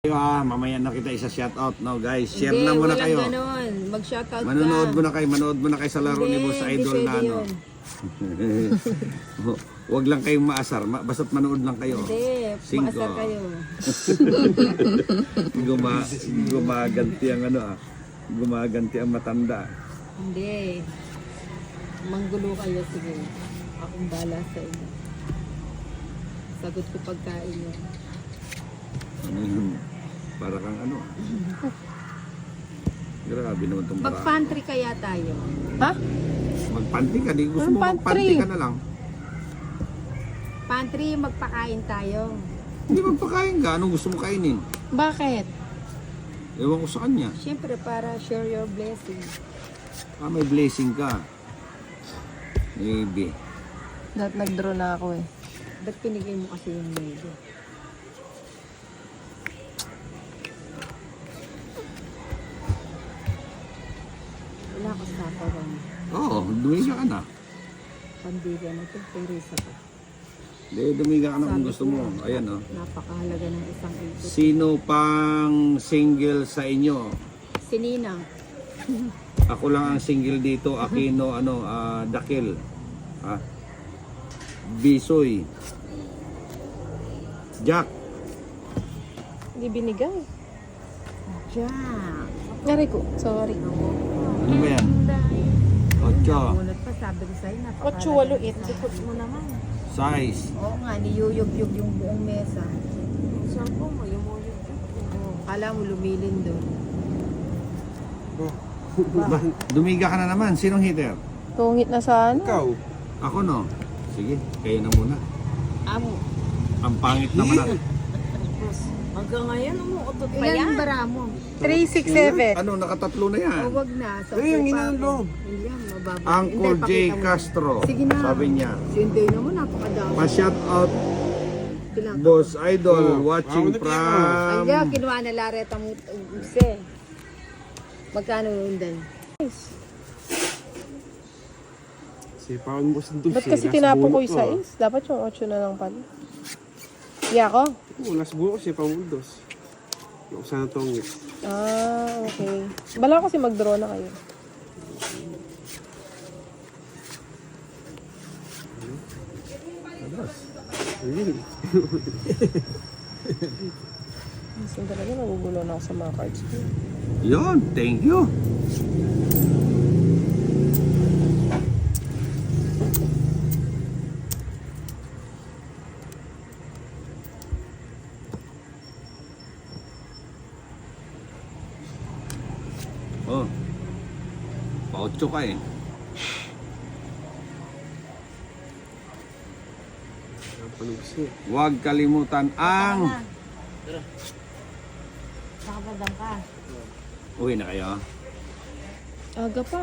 Mamaya na kita isa-shoutout. No, guys, share Hindi, na muna walang kayo. ganon. Mag-shoutout ka. Manonood muna kayo sa laro ni Boss Hindi Idol na pwede ano. yun. Huwag lang kayong maasar, basta't manood lang kayo. Hindi, Cinco. maasar kayo. Gumaganti ang ano gumaganti ang matanda. Hindi. Manggulo kayo, sige. Akong bala sa inyo. Sagot ko pagkain yun. Ano yun? Para kang ano. Grabe naman itong paraan. Mag-pantry kaya tayo. Ha? Magpantry ka, di gusto Anong mo magpantry pantry? ka na lang. Pantry, magpakain tayo. Hindi magpakain ka, anong gusto mo kainin? Bakit? Ewan ko sa kanya. Siyempre, para share your blessing. May blessing ka. Maybe. Dapat nag-draw na ako eh. Ba't pinigay mo kasi yung medyo? Wala ka sa parang Oo, dumiga ka na. pandiga na ito. Teresa pa. Hindi, dumiga ka na kung gusto mo. Ayan o. Napakahalaga ng isang ikot. Sino pang single sa inyo? Sininang. Ako lang ang single dito. Aquino, Dakil. Bisoy. Jack. Hindi binigay. Jack. Ngari ko. Sorry. Ano ba yan? Ocho. Munot pa, sabi ko sa'yo, napakahalaga. 8, 8, 8. Sikot mo naman. Size. Oo nga, niyuyog-yog yung buong mesa. Sampo mo, yumuyog-yog. Kala mo lumilin doon. Dumiga ka na naman. Sinong hitter? Tungit na sa ano. Ikaw. Ako no. Sige, kayo na muna. Amo. Ang pangit naman na. Hanggang ngayon, umuutot pa yan. Ilan bara mo? 3, 6, 7. Ano, nakatatlo na yan. O, wag na. So, Ay, ang inalong. Hindi yan, mababa. Uncle Hindi, J. pakita mo. Castro. Sige na. Sabi niya. Hindi naman, napakadami. Pa-shout out Bilang ka. Boss Idol Oh, watching ako na from Ay, nga, kinuha na lareta mo. Use. Magkano yun din? Sipawan mo sa dos. Ba't kasi tinapo ko yung 6? Dapat yung 8 na lang pala. Iya ko? Wala sa buko, sipawan mo dos. Yung sana tongit. Ah, okay. Bala kasi mag-draw na kayo. Ayun. Minsan talaga nagugulo na ako sa mga cards ko. Yun, thank you. Oh. Pa-8 ka eh. Ang panugsi. Huwag kalimutan ang Nakabadang ka. uwi na kayo. Aga pa.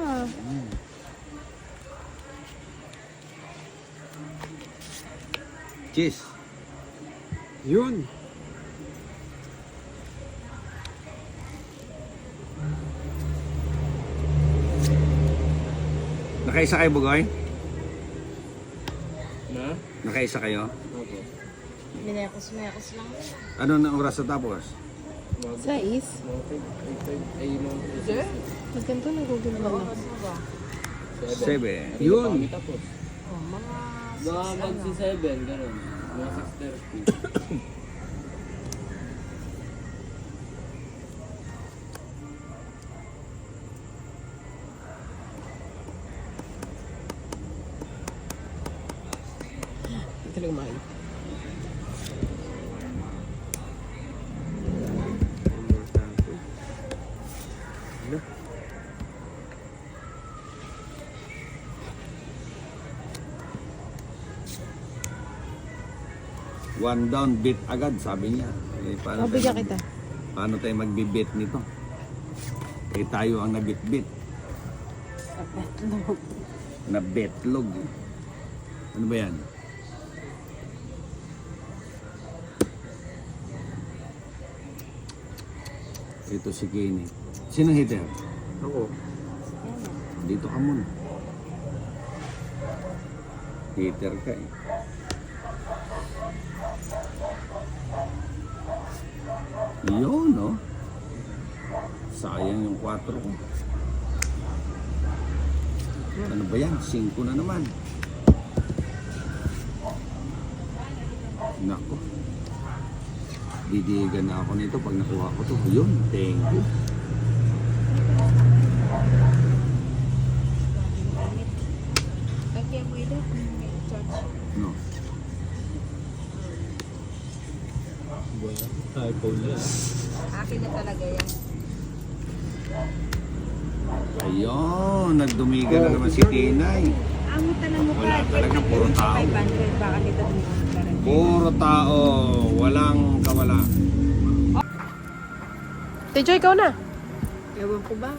Cheers. Yun. Nakaisa kayo, Bugoy? Na? Nakaisa kayo? Opo. Minekos-mekos lang. Ano na oras na tapos? 6? Ay, no. Magkanto nagugulo na ako. 7. Yun. Oh, mga... Mga magsi-7, gano'n. Mga 6:30. Hindi talaga mahal. Ano? One down, beat agad, sabi niya. Eh, paano Mabigyan tayo kita. Paano tayo magbibit nito? Eh tayo ang nabit-bit. Nabetlog. Ano ba yan? Ito si Kenny. Sino hitter? Ako. Dito ka muna. Hitter ka eh. Yun, no? Sayang yung 4 ko. Ano ba yan? 5 na naman. Nako. Didigan na ako nito pag nakuha ko to. Yun, thank you. Lagyan mo ito. May charge. No. Akin na talaga yan. Ayun, nagdumiga na naman si Tinay. Amo tanong mo Wala talaga, puro tao. 500 baka nito dumihan. Puro tao, walang kawala. Tejo, ikaw na. Ewan ko ba?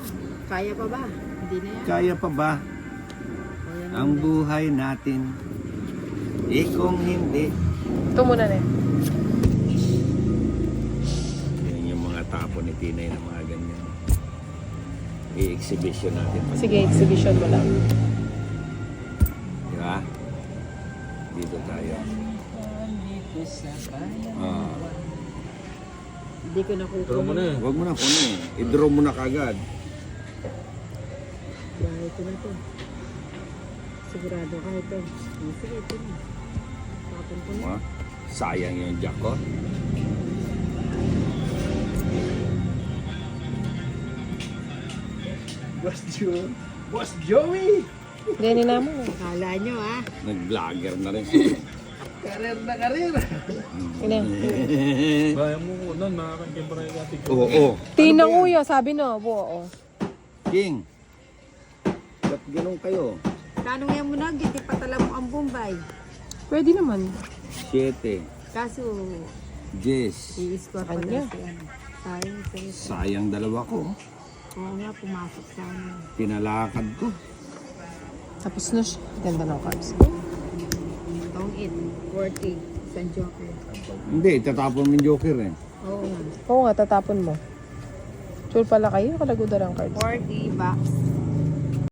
Kaya pa ba? Hindi na yan. Kaya pa ba ang buhay natin? Kung hindi. Ito muna na. Yan yung mga tapo ni Tinay na mga ganyan. I-exhibition natin. Sige, exhibition mo lang. Diba? Dito tayo. Ah, Hindi ko nakukuha. huwag mo na kunin. I-draw mo na kagad. Bahay ko na to. Sigurado ka ito. Sige, ito na. Tapon ko na. Ah, sayang yung jack ko. Boss Joey! Ganyan na mo. Kala nyo ah. Nag-vlogger na rin siya. Karir na karir! Ina. Kaya mo nun, makakakimpara yung ating Oo. Tinang uya, sabi no. Oo. King. Ba't ganun kayo? Kano nga mo na, hindi patala mo ang Bombay. Pwede naman. 7. Kaso, 10. i-score pa Kanya. daw siya. Sayang sa isa. Sayang dalawa ko. Oo nga, pumasok sana. Pinalakad ko. Tapos na siya. Ganda ng cards. Tong it, 40. Isang joker. Hindi, tatapon mo yung joker eh. Oo nga. Oo nga, tatapon mo. Sure pala kayo, kalagudan ang cards. 40 bucks.